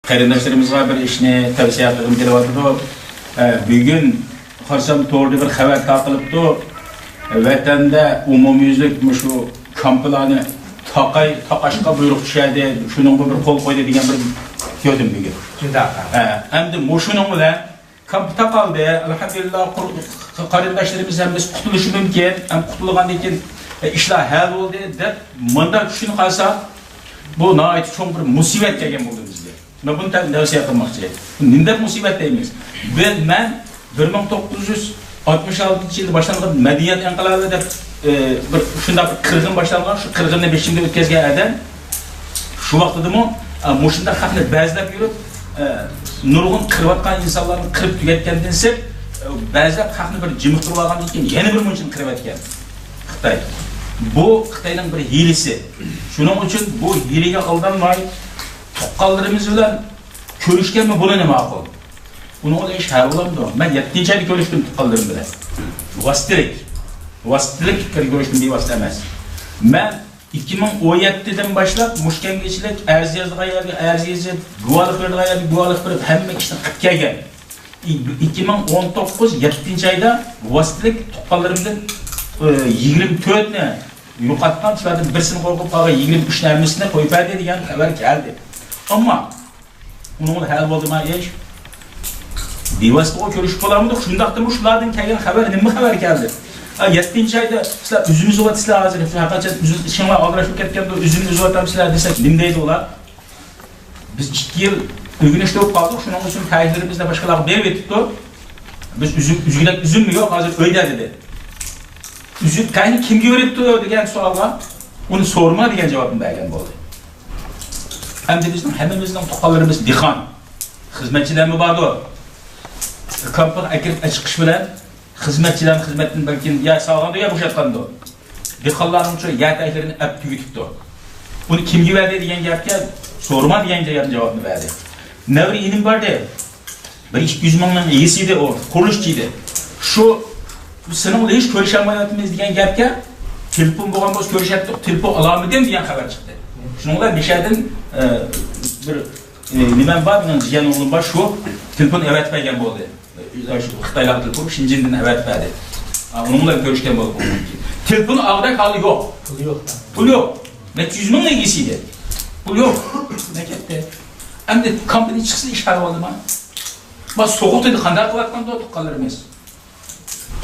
qarindoshlarımizga bir ishni tavsiya qilgim kelyapti. Bugun qarsam to'g'ri bir xabar taqilibdi. Vatanda umumyuzlik shu kamplarni taqashqa buyruq tushadi, shuningga bir qo'l qo'ydi degan bir ko'rdim bugun. Endi shuning bilan kamp taqaldi. Alhamdulillah qarindoshlarimiz ham biz qutulishi mumkin. Ham qutulgandan keyin ishlar hal bo'ldi deb menda tushunib qalsa bu nihoyat cho'ng bir musibat kelgan bo'ldi bizga. Buni tavsiya qilmoqchi. Nima musibat deymiz? Men 1966-yilda boshlangan madaniyat inqilobi deb bir shunday bir qirg'in boshlangan, shu qirg'inni 5-yilda o'tkazgan adam shu vaqtidami mushunda xalqni ba'zilab yurib nurg'un qirayotgan insonlarni qirib tugatgandan so'ng ba'zilab xalqni bir jimiqtirib olgandan keyin yana bir munchini qirayotgan Xitoy. Bu Xitoyning bir hilisi. Shuning uchun bu hiliga aldanmay tuqqanlarimiz bilan ko'rishganmi buni nima ma'qul? Buni o'ylash har bo'lamdi. Men 7-oyda ko'rishdim tuqqanlarim bilan. Vositlik ko'rishdim bevosita emas. Men 2017'den başlap mushkamgachilik arz yozib, guvohlik berib hamma ishni qilib kelgan. 2019 7-oyda vositlik tuqqanlarimdan 24 ni yo'qotgan, shulardan birisini qo'yib qolgan 23 narsani qo'yib berdi degan xabar keldi. Ammo uni hal bo'ldimi ish? Bevosita ko'rishib qolamdi. Shundaqdimi shulardan kelgan xabar nima xabar keldi? 7-oyda sizlar üzümüz uzatsizlar hozir faqat ishinglar og'rashib ketganda üzümni uzatamsizlar desak nima deydi ular? Biz 2 yil o'rganishda bo'lib qoldik, shuning uchun tayinlarimizda boshqalar berib etibdi. Biz üzümmi yo'q hozir uyda dedi. Üzüm qayni kimga o'rgatdi degan savolga uni so'rma degan javobni bergan bo'ldi. Hamda bizning hammamizning tuqqanlarimiz dehqon, xizmatchilarmi bordi. Kampga akirib chiqish bilan xizmatchilarning xizmatini balki ya sog'ganda ya bo'shatganda dehqonlarning shu yataylarini olib tugitibdi. Buni kimga berdi degan gapga so'rma degan javobni berdi. Navri inim bordi. 1-200 mingning egisi edi, o qurilishchi edi. Shu sening hech ko'rishamayapmiz degan gapga telefon bo'lgan bo'lsa ko'rishatdik, telefon olamidim degan xabar chiqdi. Shuninglar beshadan bir nima bor, mening jiyan o'g'lim bor, shu telefon avat bergan bo'ldi. Xitoylarga telefon Shinjindan avat berdi. Uni bilan ko'rishgan bo'ldi. Telefon og'dak hali yo'q. Pul yo'q. 100 ming egisi edi. Pul yo'q. Ne ketdi? Endi kompaniya chiqsa ish hal bo'ldimi? Bas so'g'itdi qanday qilayotganda tuqqanlarimiz.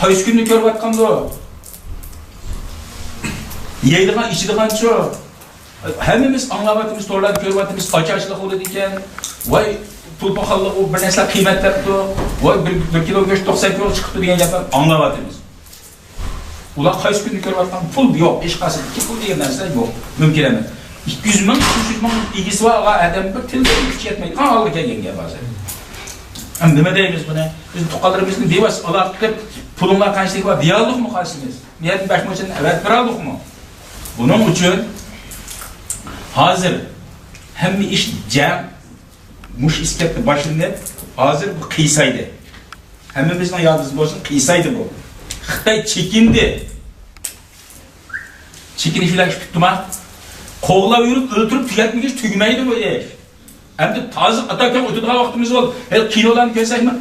Qaysi kunni ko'rayotganda yeydigan ichadigancha hammamiz anglayapmiz, to'g'rilab ko'ryapmiz, ochashlik bo'ldi ekan. Voy pul pahalli u bir narsa qiymatlabdi. Voy 1 kilo go'sht 90 euro chiqibdi degan gaplar anglayapmiz. Ular qaysi kunni ko'ryapgan pul yo'q, hech qaysi pul degan narsa yo'q. Mumkin emas. 200 ming, 300 ming egisi bor odam bir tilga kuch yetmaydi. Oldi kelgan gap hozir. Ham nima deymiz buni? Biz tuqqanlarimizni bevas olib qilib pullar qanchalik bor deyaldikmi qarsimiz? Niyat baxmochini avat beraldikmi? Buning uchun hozir hamma ish jam mush iskatni boshlanib, hozir bu qiysaydi. Hammamizning yodimiz bo'lsin, qiysaydi bu. Xitoy chekindi. Chekinishlar tutma. Qo'g'lab yurib, o'ltirib tugatmagach tugmaydi bu ish. Endi tozi atakan o'tadigan vaqtimiz bo'ldi. Kinolarni ko'rsakmi?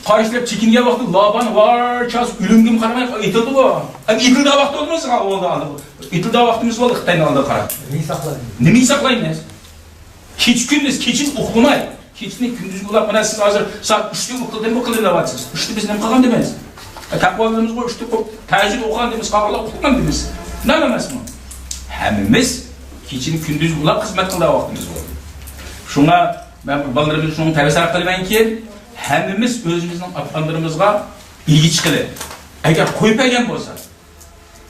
Qarishlar chekingan vaqtda loban varchas o'limgim qaramay etildi bu. Etildi vaqt bo'lmasa oldi. Etildi vaqtimiz bo'ldi Xitoyning oldida qarab. Nima saqlaymiz? Kech kunduz kechin uxlamay, kechni kunduzga ulab mana siz hozir soat 3da uxladingmi qilyapsiz. 3da biz nima qilgan deymiz? Taqvolarimiz qo'y 3da ko'p tajrid o'qigan deymiz, qavlar uxlagan deymiz. Nima emasmi? Hammamiz kechni kunduz ulab xizmat qilgan vaqtimiz bo'ldi. Shunga men bolalarimiz shuni tavsiya qilamanki, hammamiz o'zimizning ota-onalarimizga ilgi chiqili. Agar qo'yib bergan bo'lsa,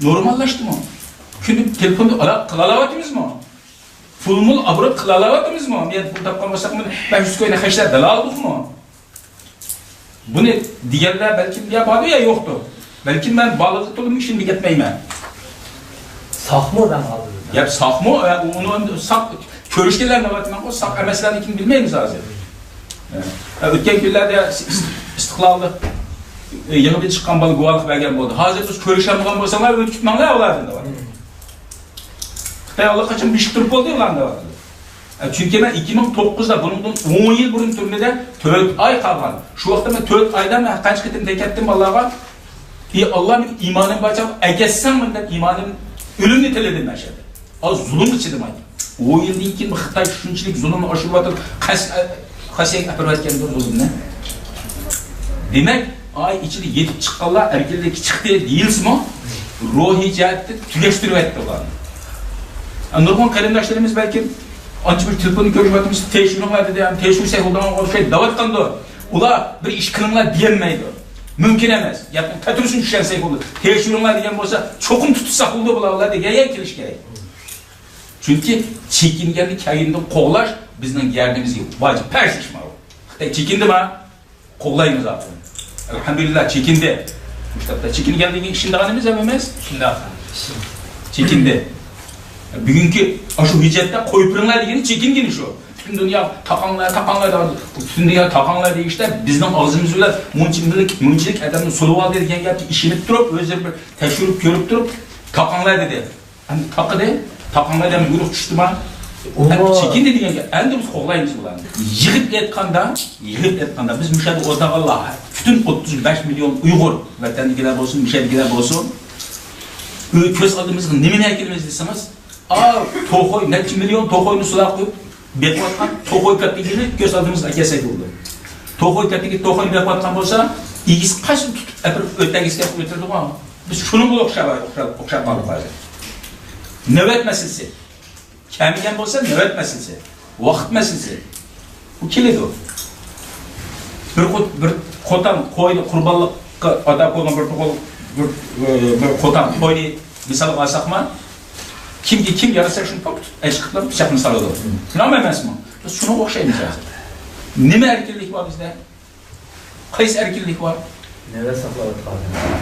normallashdimi? Kuni telefonda qila olaymizmi? Pulmul abrot qila olaymizmi? Men pul topgan bo'lsam, men 500 ko'yni xashlar dalalibmi? Buni deganlar balki ya bor ya yo'qdir. Balki men baliqni to'lib ishini ketmayman. Saqmodan oldi. Yap saqmo, uni saq ko'rishganlarni aytman, o saq emaslarligini bilmaymiz hozir. O'tgan kunlarda istiqlolni yig'ib chiqqan bola guvohlik bergan bo'ldi. Hozir biz ko'rishamoqan bo'lsalar, o'tib manglar ulardan da bor. Xitoy allaqachon bishib turib bo'ldi ularni. Çünkü ben 2009'da bunun 10 yıl burun türmede 4 ay kalgan. Şu vakti ben 4 aydan ben kaç kıtım tekettim Allah'a. Allah'ın imanım bacak, egessen bundan imanım ölüm niteledim ben şeyde. Az zulüm içidim aydı. 10 yıl değil ki Xitay şunçilik zulümü aşırı batır. Kasayık apırvatken dur zulüm ne? Demek ay içinde yetip çıkanlar erkeldeki çıktı değilsin mi? Ruhi cihette tüleştirip etti olanı. Nurgun kalemdaşlarımız belki anca bir telefonu görüşmediğimiz teşhirun var dedi. Yani teşhir seyholdan o şey davatkandı o. Ula bir iş kılınlar diyemeydi. Mümkün emez. Yani Petrus'un düşen seyholdu. Teşhirunlar diyen olsa çokum tutuşsak oldu bular diye gel kiliş gerek. Çünkü çekingenlik kayında kovlaş bizden geldiğimiz gibi. Vacip persişme o. Çekindi mi? Kovlayınız abi. Elhamdülillah çekindi. Müştabda çekingenliğin şimdi hanımız ememez. Şimdi efendim. Çekindi. Bugünkü şu hicrette koypırınlar degeni çekingeni şu. Bütün dünya takanlar da bütün dünya takanlar diye işte bizden ağzımız öyle münçilik adamın soluval dediğin yaptı işini durup özür bir teşhirip görüp durup takanlar dedi. Hani takı de takanlar da buyruk düştü mü? Çekindi degen endi biz qo'g'laymiz bularni. Yig'ib aytganda biz müşahede o'tag'allar bütün 35 milyon Uyg'ur vatandaşlar bo'lsin, müşahedeler bo'lsin. Ko'z oldimizga nimani kelimiz desamiz, to'qoy necha milyon to'qoyni sular qo'yib bekatgan to'qoy katligini ko'z oldimizga kelsak bo'ldi. To'qoy katligi to'qoyni bekatgan bo'lsa, igiz qashin tutib o'tagizga o'tirdi-ku. Biz shuni o'xshab qoldik. Navbat masalasi. Kemigen olsa nöbet meselesi, vakit meselesi. Bu kilidi o. Bir kotan koydu kurbanlıkka ada koygan bir kotan koydu misal alsak mı? Kim yarasa şunu tut, eşkıtlar bıçakını sarıldı. Sinam emez mi? Biz şunu okşayımız lazım. Nime erkillik var bizde? Kayıs erkillik var? Nöbet saklavatı var.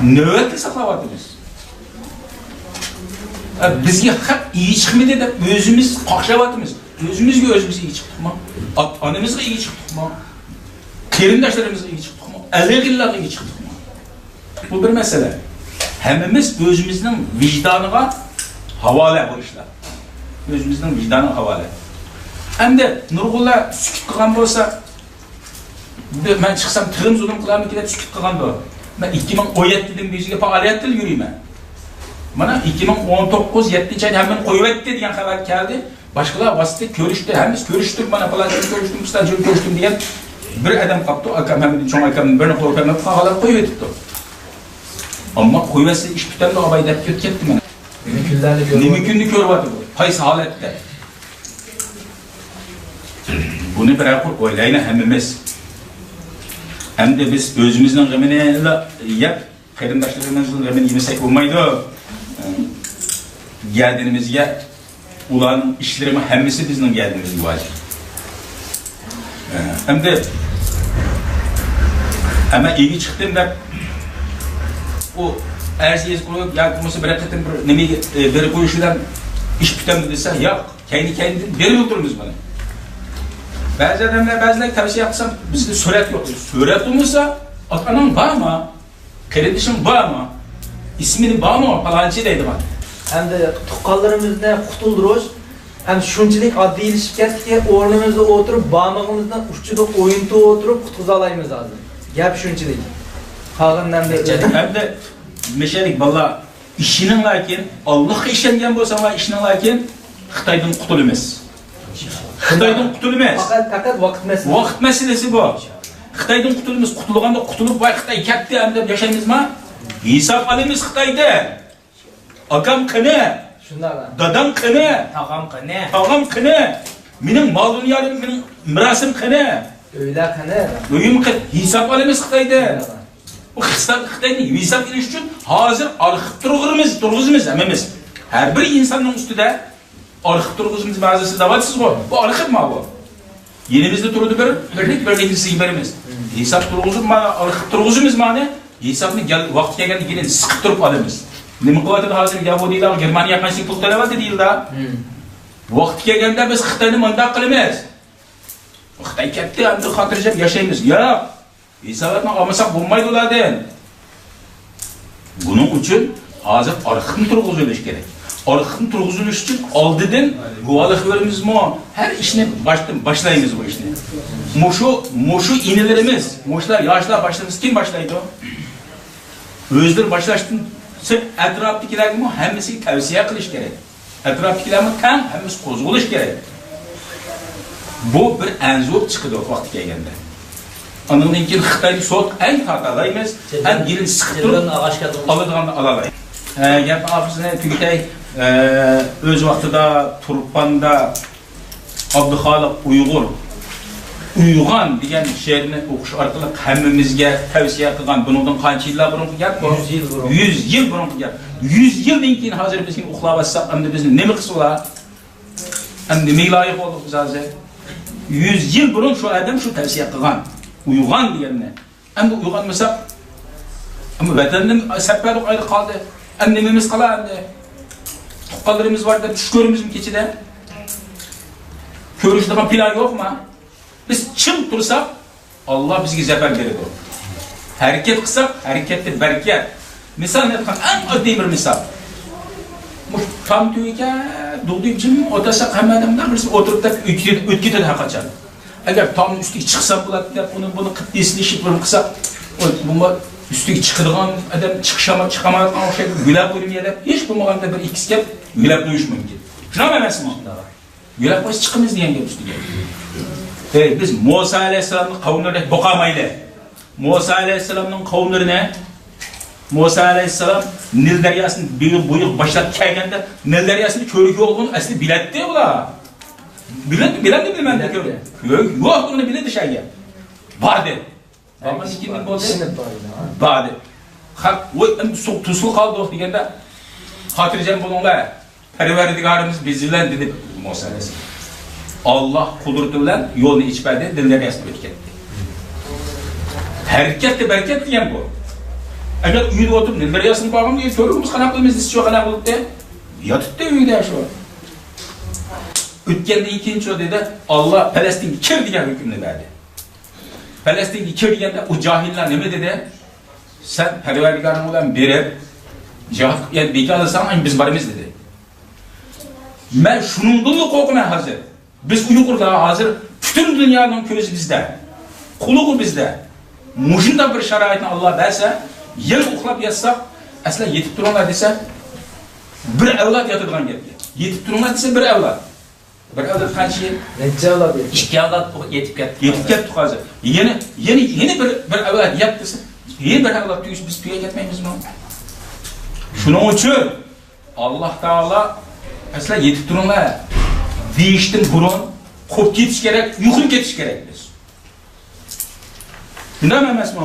Nöbetle saklavatımız. Bizge hep iyi çıkmadı da özümüz kakşavatımız. Özümüzge iyi çıktık mı? Anamızga iyi çıktık mı? Kerindaşlarımızga iyi çıktık mı? Elgillerle iyi çıktık mı? Bu bir mesele. Hemimiz özümüzün vicdanına havale bu işler. Özümüzün vicdanına havale. Hem de Nurgullah sükut kılgan olsa ben çıksam tığım zulüm kılarım ki de sükut kılgan da ben 2017 dedim yüzüge faaliyet dil yürüyeyim ben. Mana 2019 7 ay hemen koyuvetti degan xabar keldi. Başkalar vasıta görüştü. Hemiz görüştük bana falan görüştüm, stajyer görüştüm diyen bir adam kaptı. Akam hemen çoğun akamın birine koyup kağalar koyuvetti. Ama koyuvetse iş biten de abay dep ketti bana. Ne mümkünlük görüyordu bu. Kaysı halette. Bunu bırakır oylayına hemimiz. Hem de biz özümüzden gemini yap. Kayındaşlarımızın gemini yemesek olmaydı. Geldiğimizde ulan işlerimi hemmisi bizden geldiğimiz gibi var. Hem de ama iyi çıktığımda o ersiz koyup yakılması bırakıtım bir koyuşudan iş bitemdi dese yok kendi beri otururuz bana. Bazı adamlar bazıları tavsiye yapsam bizde suret yok. Suret olursa atanın var mı? Kardeşim var mı? İsmini var mı? Falancı deydi bana. Hem de tuqqanlarımızdan qutulduruş, hem şunçilik adli ilişip ketdik ki o'rnimizda oturup bağmağımızdan uççuda oyuntu oturup qutquzalaymiz lazım. Gap şunçilik. Qağından beri. Hem de meşelik valla işinin lakin Allah'a işengen bolsa va işinin lakin Xitaydan qutulmaz. Xitaydan qutulmaz. Fakat vaqt meselesi. Vaqt meselesi bu. Xitaydan qutulmaz. Qutulganda qutulup vay Xitay ketdi hem de yaşaymizmi? Hesap alamiz Xitayda. Akam qani? Şunlardan. Dadam qani? Tağam qani? Mening mal dunyolim, mening mirasim qani? Uylar qani? Uyum qani? Hesap alamiz Xitayda. Bu Xitayni hesap elish uchun hozir arxib turg'izimiz hammamiz. Har bir insonning ustida arxib turg'izimiz ba'zisi da'vatsiz bu. Bu arxib ma bu. Yenimizde turdi birlik siyberimiz. Hesap turg'izib mana arxib turg'izimiz ma'ni hesapni vaqt kelganda keyin siqib turib olamiz. Nima qilyapti hozir Yahudilar Germaniya qancha pul to'layapti deyildi. Vaqt kelganda biz Xitoyni mandaq qilamiz. Xitoy katta endi xotirjam yashaymiz. Yo'q. Hesabni olmasak bo'lmaydi ulardan. Buning uchun hozir arxivni turg'izilish kerak. Arqın turg'izilish uchun oldidan guvohlik beramizmi? Har ishni boshlaymiz bu ishni. Mushu inilarimiz, mushlar yoshlar boshlaymiz. Kim boshlaydi? O'zlari boshlashdan so'ng atrofdagilarga hammasiga tavsiya qilish kerak. Atrofdagilarga ham hammasi qo'zg'alish kerak. Bu bir anzur chiqdi vaqti kelganda. Ondan keyin Xitoyning so'q eng xatolaymiz, ham yilin siqib turib oladiganni olalaymiz. Gap ofisini tugitay. O'z vaqtida Turpanda Abduxoliq Uyg'on degan she'rni o'qish orqali hammamizga tavsiya qilgan. Bundan qancha yillar burungi gap bu? 100 yil burungi gap. 100 yildan keyin hozir bizga uxlab olsak, endi bizni nima qilsalar? Endi nima loyiq bo'ldik biz hozir? 100 yil burun shu odam shu tavsiya qilgan. Uyg'on deganni. Endi uyg'onmasak, ama vatanning safarlik ayri qoldi. Endi nimamiz qoladi? Tuqqanlarimiz var da tush ko'rimizmi kechida? Ko'rishdigan plan yo'qmi? Biz chim tursak, Alloh bizga zafar beradi. Harakat qilsak, harakatda barakat. Misol aytgan eng oddiy bir misol. Bu tam to'yga dug'dib jim o'tasak hamma odamlar birisi o'tirib o'tib ketadi haqacha. Agar tomni ustiga chiqsa bo'ladi deb buni qilib eslashib qilsak, bu üstüge çıkırgan adam çıkamayotgan o'xshaydi, gulab qo'ymaydi deb hech bo'lmaganda bir ikki gap gulab qo'yish mumkin. Shunami emasmi? Gulab qo'yish chiqimiz degan gap ustiga. Biz Musa alayhisolamning qavmlarini boqamaydi. Musa alayhisolamning qavmlarini Musa alayhisolam Nil daryosini bo'yiq boshlab kelganda Nil daryosini ko'rik yo'qligini asli biladi ular. Biladi bilmaydi ko'rik. Yo'q, uni biladi shayga. Bordi. Ama ikinin boldu. Badi. Hak o tusul kaldı degende hatırlayacağım bununla. Perverdigarımız bizler dedi Musa Aleyhisselam. Allah kudurtuyla yolunu içmedi, dinleri yasını etketti. Hareket de bereket diyen bu. Eğer uyuda oturup dinleri yasını bağım diye körümüz kanaklığımız istiyor kanak olup da yatıp da uyuda şu. Ütkende ikinci o dedi Allah Palestin kir diyen hükümünü verdi. Palestin'e kirgende o cahiller ne dedi? Sen perverdigarın olan biri cevap yani bilgi alırsan biz varımız dedi. Ben şunundan da korkmaya hazır. Biz Uygurlar hazır. Bütün dünyanın közü bizde. Kuluğu bizde. Muşunda bir şaraitin Allah verse yıl uklap yazsak asla yetip duranlar dese bir evlat yatırdan geldi. Yetip duranlar dese bir evlat. Bir evlat kaç yıl? Nece evlat yetip? 2 evlat yetip ketdi. Yetip ketdi hazır. Yeni bir evlat yap dese yeni bir evlat tüyüş biz tüye ketmeyimiz mi? Şunun için Allah Teala asla yetip duranlar deyiştin burun kop ketiş gerek, yukarı ketiş gerek biz. Bundan emez mi?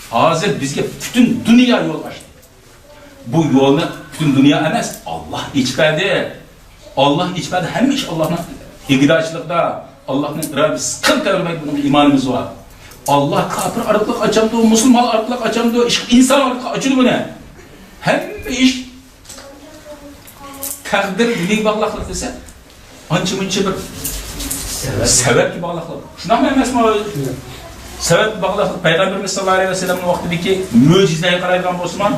Hazır bizge bütün dünya yol açtı. Bu yolunu bütün dünya emez. Allah içmedi. Allah içmedi. Hem iş Allah'ın iqtidarçılıkta, Allah'ın iradesi sıkıntı vermek bunun imanımız var. Allah kafir arıklık açamdı, Müslüman arıklık açamdı, insan arıklık açıldı bu ne? Hem iş takdir dini bağlılık dese anca bir sebep gibi bağlılık. Şuna mı emez mi? Sebep bağlılık. Peygamberimiz sallallahu aleyhi ve sellem'in vaktindeki mucizeye karayılan Osman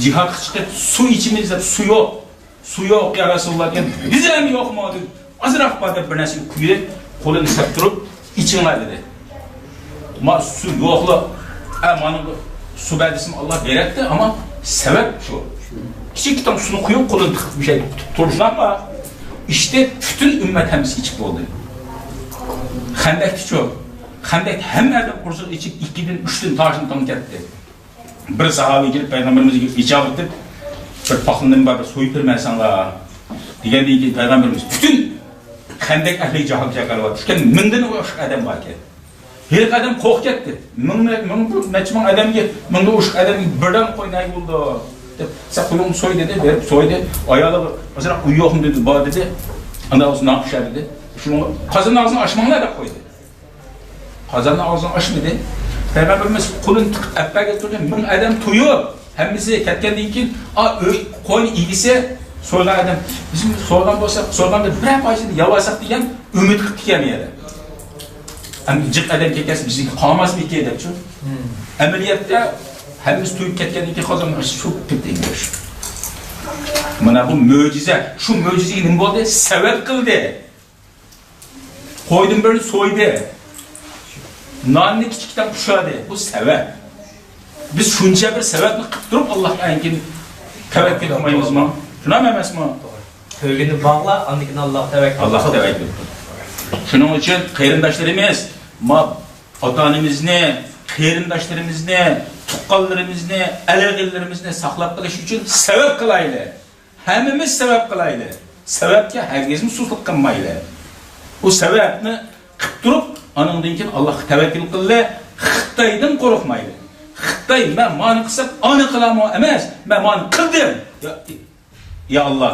cihat çıkıp su içimizde su yok ya Resulullah diyen bize mi yok mu? Azırak badep bir nesini kuyup kolunu septurup içinler dedi. Ama su yoklu emanın su beldesini Allah veretti ama sebep şu. Küçük tutam sunu kuyup kolunu tıkıp bir şey tutturuşlar ama işte bütün ümmet hemisi çıktı oldu. Hendekti çok. Hendek hem nerede kursul içip 2'den 3'ten taşını tanık etti. Bir sahabe gelip Peygamberimize icap edip bir paklının bir soyup vermen sana diyen ki Peygamberimiz bütün hendek ehli cahil cakalı var. Çünkü menden o adam var ki. Her adam kork etti. Meçman adam ki menden o adam birden koynay buldu. Sen kulum soy dedi, verip soydu. Ayağı mesela uyuyorum dedi, bağ dedi. Ondan sonra ne yapmışlar dedi. Şunu kazanın ağzını açmanlar da koydu. Kazanın ağzını açmadı. Peygamberimiz kulun tıkıp getirdi. Bunun adam tuyu. Hemisi ketkendiği için koyun ilgisi soylan adam. Bizim soylan bolsak, soylan da bir başladı yavaşsak diyen ümit kıp diyemeyedi. Hem cık adam kekesi bizim kalmaz mı ki edip şu. Ameliyatda hemimiz tuyup ketkendiği için kazanın açı çok pek değilmiş. Mana bu mo'jiza. Shu mo'jizaga nima bo'ldi? Sabab qildi. Qo'ydim bir so'ydi. Nonni kichikdan qushadi. Bu sabab. Biz shuncha bir sababni qilib turib Allohga ankin tavakkul qilmaymizmi? Shunami emasmi? To'g'ini bog'la, andikin Alloh tavakkul. Allohga tavakkul. Shuning uchun qarindoshlarimiz, ota-onamizni, qarindoshlarimizni, tuqqanlarimizni, alag'illarimizni saqlab qolish uchun sabab qilaylik. Hammamiz sabab qilaylik. Sababga hargizmi suslik qilmaylik. Bu sababni qilib turib, anandan keyin Allohga tavakkul qildi, Xitoydan qo'rqmaydi. Xitoy men mani qilsam, ani qilaman emas, men mani qildim. Ya Allah,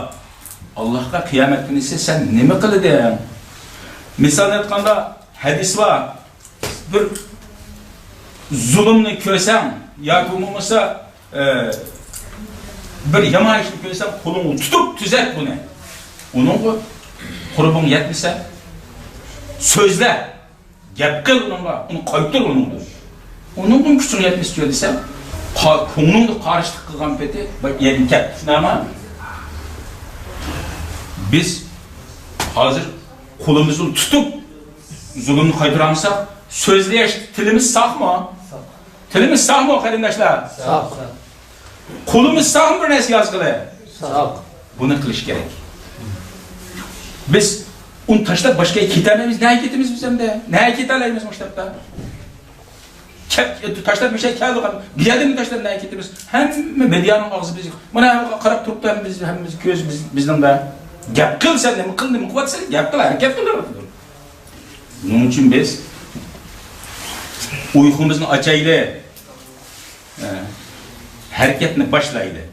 Allohga qiyomat kuni sen nima qilding? Misol aytganda hadis var. Bir zulmni ko'rsam yoki bo'lmasa bir yomon ishni ko'rsam, qo'lingni tutib tuzat buni. Uning qurbon yetmasa so'zla, gap qil unga, uni qaytar uningdir. Uning kuchini yetmasa desam, ko'nglingni qarshilik qilgan peti, yerga ket. Shunami? Biz hozir qo'limizni tutib zulmni qaytaramsak, so'zlash tilimiz saqmi? Tilimiz saqmi qarindoshlar? Saq. Qo'limiz saqmi bir narsa yozg'ili? Saq. Buni qilish kerak. Biz uni tashlab boshqa ketamiz, nega ketamiz biz hamda? Nega ketalaymiz maktabda? Tashlab bir şey keldi, bir yerden tashlab nega ketamiz? Hamma medianing og'zi biz. Mana qarab turibdi, biz hammamiz ko'z bizning da. Gap qilsan, nima qildim, quvvatsan, gap qil, harakat qilaveradi. Bunun uchun biz uyqumizni ochaylik. Harakatni boshlaylik.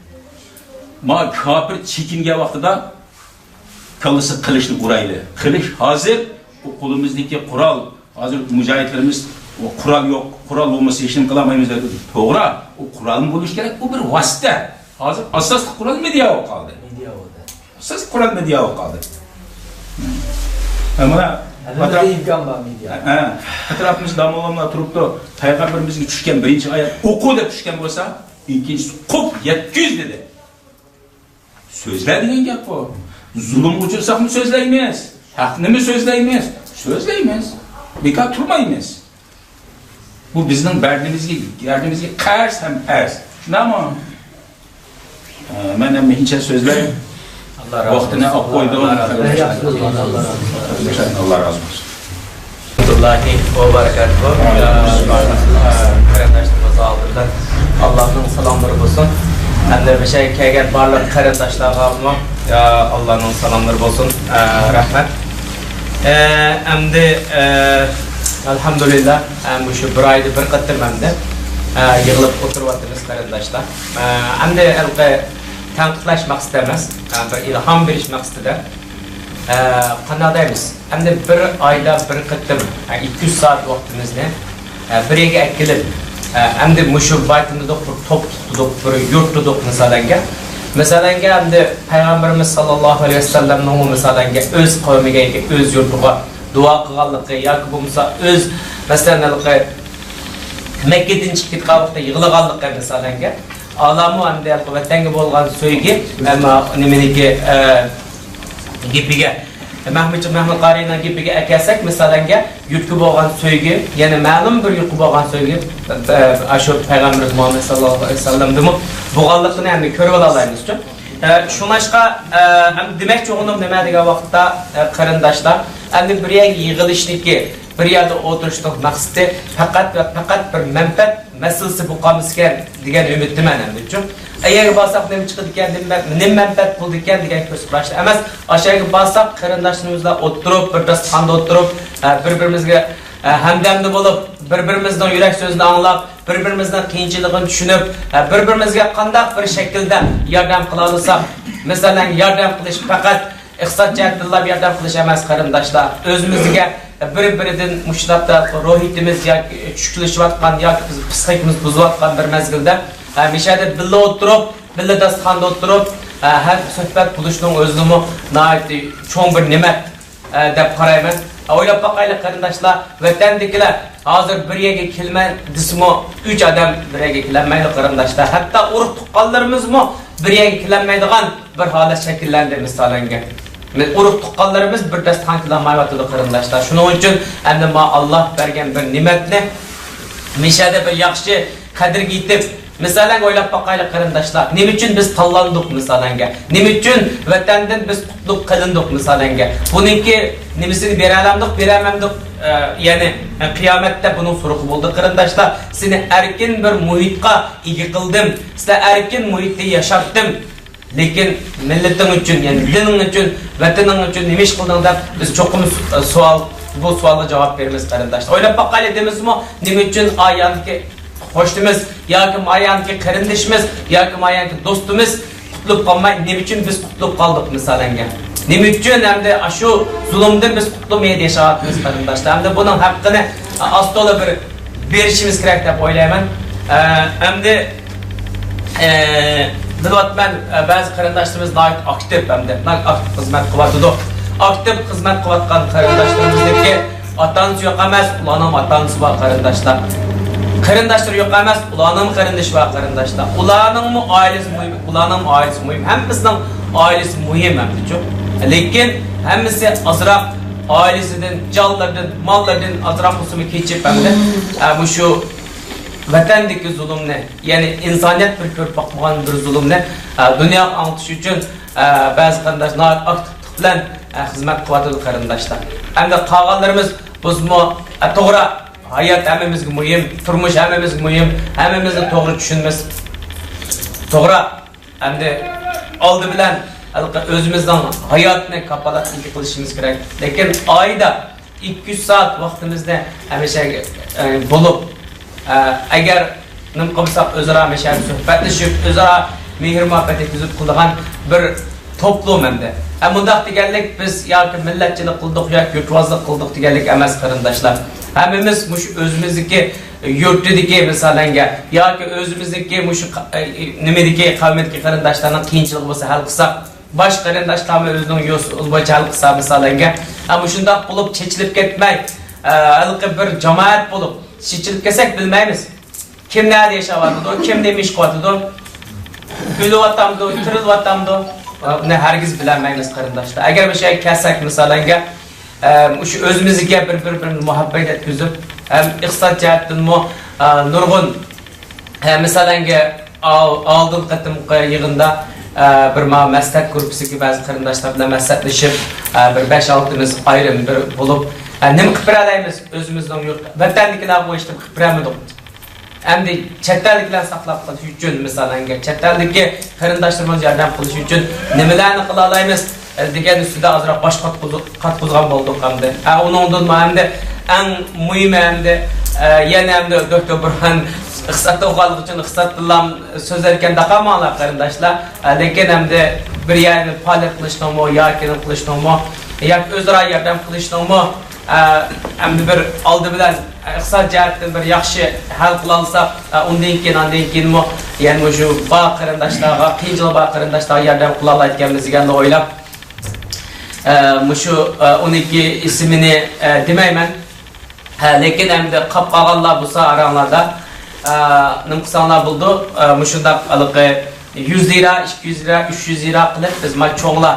Ma kofir chekingan vaqtida kallasi qilishni uraylik. Qilish hozir bu qo'limizdagi qurol, hozir mujohidlarimiz o qurol yo'q, qurol bo'lmasa hech nima qilmaymiz dedi. To'g'ri, u qurolni bo'lish kerak, bu bir vosita. Hozir asosiy qurol media bo'lib qoldi. Siz Kur'an medya okudu. Mana atrafımızda damlamla turup da Peygamberimizin düşken birinci ayet oku da düşken olsa, ikincisi kop 700 dedi. Sözler degan gap bu. Zulüm uçursak mı sözleymiz? Hakni mi sözleymiz? Sözleymiz. Bekar turmaymiz. Bu bizning derdimizga qarz ham arz. Shunami? Men ham hincha so'zlayman. Vaktine ak koydu. Allah razı olsun. Allahi ve berekatuhu. Karandaşlarımızı aldırlar. Allah'ın selamları olsun. Hem de bir şey kelgen barlık karandaşlarına Allah'ın selamları olsun. Rahmet. Hem de elhamdülillah bu şu bir ayda bir katır hem de yığılıp oturuvatımız karandaşlar. Hem de tanqidlashmak istemez, bir ilham berishmak istedi. Qanadaymiz? Endi bir ayda bir qatım, 200 saat vaqtimizni bir yerga akilib, endi mushu baytimizda top tutdik, bir yurt tutdik misolanga. Misolanga endi Payg'ambarimiz sallallohu alayhi vasallamning misolanga o'z qavmiga, o'z yurtiga duo qilganligi yoki bo'lmasa o'z masalan Mekke'den chiqib qolib yig'laganligi misolanga Alamu anda vatanga bo'lgan so'ygi ama nimeniki gipiga Mahmud Qariyning gipiga akasak misolanga yurtga bo'lgan so'ygi, ya'ni ma'lum bir yurtga bo'lgan so'ygi ashu Payg'ambarimiz Muhammad sallallohu alayhi vasallam demo bo'lganligini endi ko'rib olaymiz uchun. Shunashqa demakchi o'g'lim nima degan vaqtda qarindoshlar endi bir yerga yig'ilishniki bir yerde oturuştuk maqsadi faqat ve faqat bir manfaat masalasi bo'lganmikan degan umiddaman hamda. Agar borsak nima chiqadi ekan, nima manfaat bo'ldi ekan degan ko'z qarashda emas, aşağıya borsak qarindoshlarimizla o'tirib, bir dasturxonda o'tirib, bir-birimizga hamdamli bo'lib, bir-birimizdan yurak so'zini anglab, bir-birimizdan qiyinchiligini tushunib, bir-birimizga qanday bir shaklda yordam qila olsak, masalan, yordam qilish faqat iqtisod jihatdan yordam qilish emas qarindoshlar, o'zimizga bir-biridan mushlabda ruhiyatimiz yoki tushkulashayotgan yoki psixikamiz buzilayotgan bir mezgilda hamisha birga o'tirib, birga dasturxonda o'tirib, har suhbat qilishning o'zini nihoyatda cho'ng bir ne'mat deb qarayman. O'ylab boqaylik qarindoshlar, vatandagilar hozir bir yerga kelmay desmo 3 odam bir yerga kelmaydi qarindoshlar. Hatto urug' tuqqanlarimizmi bir yangilanmaydigan bir holat shakllandi misolanga. Urug' tuqqanlarimiz bir dastan qilinmayotdi qarindoshlar. Shuning uchun endi ma Alloh bergan bir ne'matni mishada bir yaxshi qadrga yetib, misolan o'ylab boqaylik qarindoshlar. Nima uchun biz tanlandik misolanga? Nima uchun vatandan biz qutlug' qilindik misolanga? Buningki nimasini bera olamdik, beramandik? Ya'ni qiyomatda buning suruqi bo'ldi qarindoshlar. Seni erkin bir muhitga ega qildim. Sizlar erkin muhitda yashatdim. Lekin millating uchun, ya'ni dining uchun, vataning uchun nima ish qilding deb biz cho'qim bu savolga javob beramiz qarindoshlar. O'ylab boqaylik deymizmi? Nima uchun ayonki qo'shnimiz yoki ayonki qarindishimiz yoki ayonki do'stimiz qutlub qolmay, nima uchun biz qutlub qoldik misolanga? Nima uchun endi shu zulmdan biz qutulmaydi yashayapmiz qarindoshlar? Endi buning haqqini astola bir berishimiz kerak deb o'ylayman. Endi bilyapman, ba'zi qarindoshlarimiz nayt aktiv hamda aktiv xizmat qilyapti. Aktiv xizmat qilayotgan qarindoshlarimizniki ota-onasi yo'q emas, ularning ota-onasi bor qarindoshlar. Qarindoshlar yo'q emas, ularning qarindoshi bor qarindoshlar. Ularning oilasi muhim, ularning oilasi muhim. Hammasining oilasi muhim hamda. Lekin hammasi azroq oilasidan, jonlardan, mollardan azroq musulmi kechib hamda bu shu vatandagi zulmni, ya'ni insoniyat bir ko'rib boqmagan bir zulmni dunyo anglatish uchun ba'zi qarindoshlar aktiv bilan xizmat qilyapti qarindoshlar. Endi qolganlarimiz bizmi to'g'ri hayot hammamizga muhim, turmush hammamizga muhim, hammamizni to'g'ri tushunamiz. To'g'ri, endi oldi bilan o'zimizning hayotni kapolatlik qilishimiz kerak. Lekin oyda 200 soat vaqtimizni hamisha bo'lib, agar nim qilsak o'zaro hamisha suhbatlashib, o'zaro mehr-muhabbat etib qilgan bir toplum endi. Bundaq deganlik biz yoki millatchilik qildik yoki yurtvozlik qildik deganlik emas qarindoshlar. Hammamiz mush o'zimizniki yurtdagi misolanga yoki o'zimizniki mush nimadagi qavmdagi qarindoshlarning qiyinchiligi bo'lsa hal qilsak, bosh qarindoshlarimiz o'zining yo'l bo'yicha hal qilsa misolanga, ammo shundoq bo'lib chechilib ketmay, alqi bir jamoat bo'lib chechilib kelsak bilmaymiz. Kim nerede yashayapti, kim nima ish qilyapti, o'lyaptimi, tirilyaptimi? Buni hargiz bilmaymiz qarindoshlar. Agar bir şey kelsak misolanga, shu o'zimizga bir muhabbat etkizib, ham iqtisod jihatdan nurg'un misolanga oldin qatimqi yig'inda bir maslahat guruhiga ba'zi qarindoshlar bilan maslahatlashib, bir 5-6 miz ayrim bir bo'lib, nima qilib beramiz o'zimizning yurt vatanliklar bo'yicha qilib beramiz. Endi chetdaliklarni saqlab qolish uchun misolanga chetdagi qarindoshlarimiz yordam qilish uchun nimalarni qila olamiz degan ustida ozroq bosh qotqizgan bo'ldik hamda. Uningdan hamda eng muhimi hamda yana hamda doktor Burhan iqtisod o'qig'anligi uchun iqtisod bilan so'zlarkan daqamoqlar qarindoshlar. Lekin hamda bir yerni faoliyat qilishnimi yoki qilishnimi yoki o'zaro yordam qilishnimi hamda bir oldi bilan iqtisod jihatdan bir yaxshi hal qila olsak, undan keyin ya'ni shu bor qarindoshlarga, qiyinchilik bor qarindoshlarga yordam qila oladiganmiz deganni o'ylab, shu uniki ismini demayman. Lekin hamda qolib qolganlar bo'lsa aranglarda nim qilsanglar bo'ldi, shundaq 100 lira, 200 lira, 300 lira qilib biz cho'nglar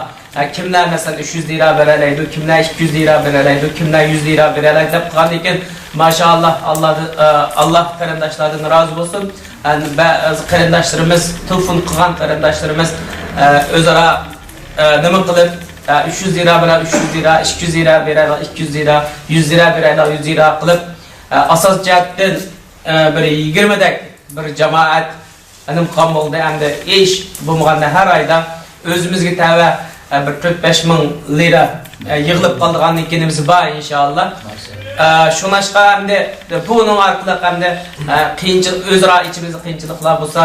kimlar mesela 300 lira verelaydı, kimler 200 lira verelaydı, kimler 100 lira verelaydı deb qilgan ekan. Maşallah Allah qarindoshlardan razı olsun. Yani qarindoshlarimiz, telefon qilgan qarindoshlarimiz o'zaro nima qilib 300 lira bilan 300 lira, 200 lira beraylik, 200 lira, 100 lira beraylik, 100 lira qilib asos jihatdan bir 20 dak bir jamoat nim qilgan bo'ldi. Endi ish bo'lmaganda har oyda o'zimizga tava bir 4-5 ming lira yig'ilib qolgan ekanimiz bor inshaalloh. Şunlaşqa hamda buning orqali hamda qiyinchilik o'zaro ichimizda qiyinchiliklar bo'lsa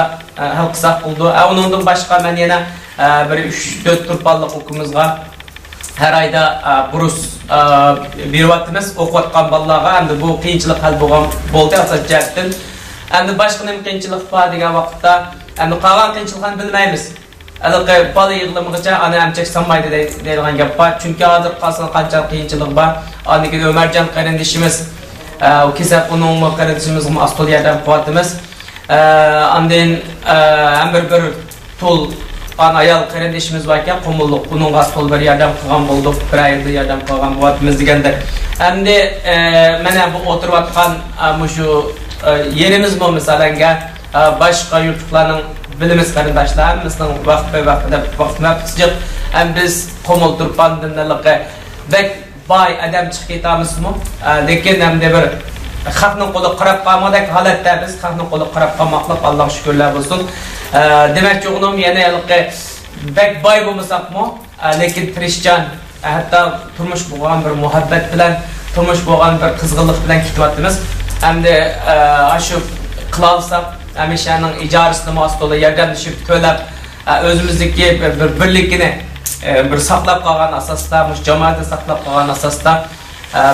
hal qilsak bo'ldi. Uningdan boshqa men yana bir 3-4 turpalliq o'qimizga har oyda burus beryapmiz o'qiyotgan bolalarga. Hamda bu qiyinchilik hal bo'lgan bo'ldi asosiyatdan. Endi boshqa nima qiyinchilik bor degan vaqtda endi qolgan qiyinchilikni bilmaymiz. Alaqay bola yig'limigacha ana amchak sanmaydi deydigan gap bor. Chunki hozir qolsin qancha qiyinchilik bor. Aniki Ömercan qarindishimiz, o kesap uning qarindishimiz astol yordam qilyapmiz. Ondan ham bir tol ayal kardeşimiz varken komuluk bununla tol bir yardım kılgan bulduk, bir ayda yardım kılgan buatımız degende. Hem de mene bu oturup atkan şu yerimiz bu mesela başka yurtlarının bilimiz kardeşlerimizin vaktine sıcak hem biz komul turpan dinlerlikle bek bay adam çıkıtamız mı? Lekin hem de bir halkın kolu qarab qalmadak holatda biz halkın kolu qarab qalmaqlıq Allah şükürler olsun. Demek ki onun yana bek bay bo'lmasak mı? Lekin tirishchan hatta turmush bo'lgan bir muhabbet bilan turmush bo'lgan bir qizg'inlik bilan ketyapmiz. Hem de shu qila olsak hamishaning ijarasini mastoli yordamlashib to'lab o'zimizdagi bir birlikini bir saqlab qolgan asosda, jamoatni saqlab qolgan asosda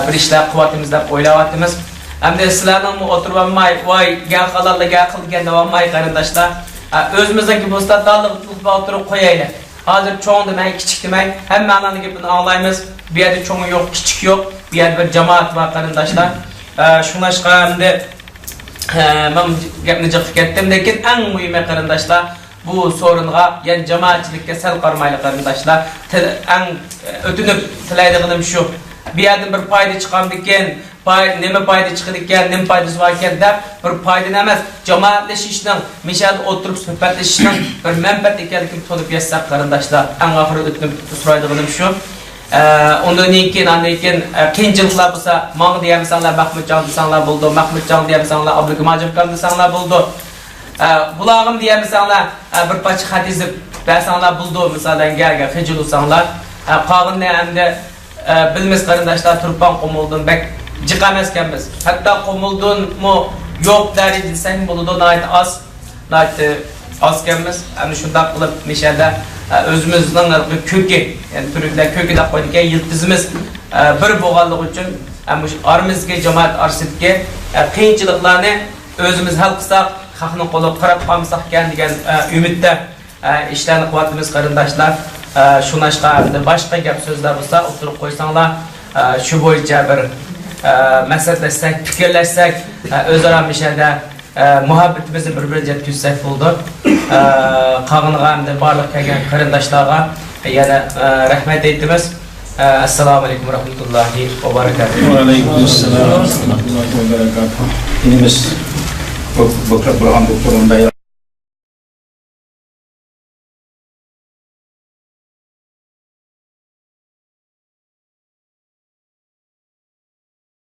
bir ishlar qilyapmiz deb o'ylayapmiz. Hem de sizlarning oturup vay gel qalarla gel qilgan davomay qarindoshlar. Özümüzdeki bostatlarlık oturup koyayla. Hazır çoğun demek, küçük demek. Hem ananın gibini anlayımız. Bir yerde çoğun yok, küçük yok. Bir yerde bir cemaat var kardeşler. Şuna çıkan de ben gepni çıkıp gittim. Lekin en mühim kardeşler bu sorunğa yani cemaatçilikке sel karmayla kardeşler. En ötünüp tilaydıqınım şu. Bir yerden bir payda çıkan diken neme payda çıkıdırken, neme paydası varken de bir payda emez, cemaatleşişinin, meşal oturup sohbetleşişinin bir menfaat ekenlikini tutup yazsak kardeşler. En ahırı ötünüp suraydığım şu. Ondan keyin kıyınçılıklar olsa, Mağ diye insanlar Mahmut Can insanlar buldu, Mahmut Can diye insanlar Abdülkemal Can insanlar buldu. Bulağım diye insanlar bir parça hadisi insanlar buldu, mesela gel hicil insanlar. Qağın ne hem de bilmez kardeşler Turpan Qomuldun bek çıkamazkenmiz. Hatta Qomuldun mu yok derdi sen buludun ait az kenmiz. Yani şundan kılıp meşede özümüzden kökü yani türükler kökü de koyduk yıldızımız bir boğallık için aramızdaki cemaat arasındaki kıyınçılıklarını özümüz hal kısak halkının kolu qarab qalmasak degan ümitde işlerini kuvvetimiz kardeşler. Şunaşqa başqa gap so'zlar bo'lsa o'tirib qo'ysanglar shu bo'yicha bir maslahatlashsak, fikrlashsak, o'zaro mishada muhabbetimizni bir-biriga yetkazsak bo'ldi. Qag'inga hamda barliq kelgan qarindoshlarga yana rahmat aytamiz. Assalomu alaykum va rahmatullohi va barakatuh. Va alaykum assalom va rahmatullohi va barakatuh. Inimiz bu program doktorunda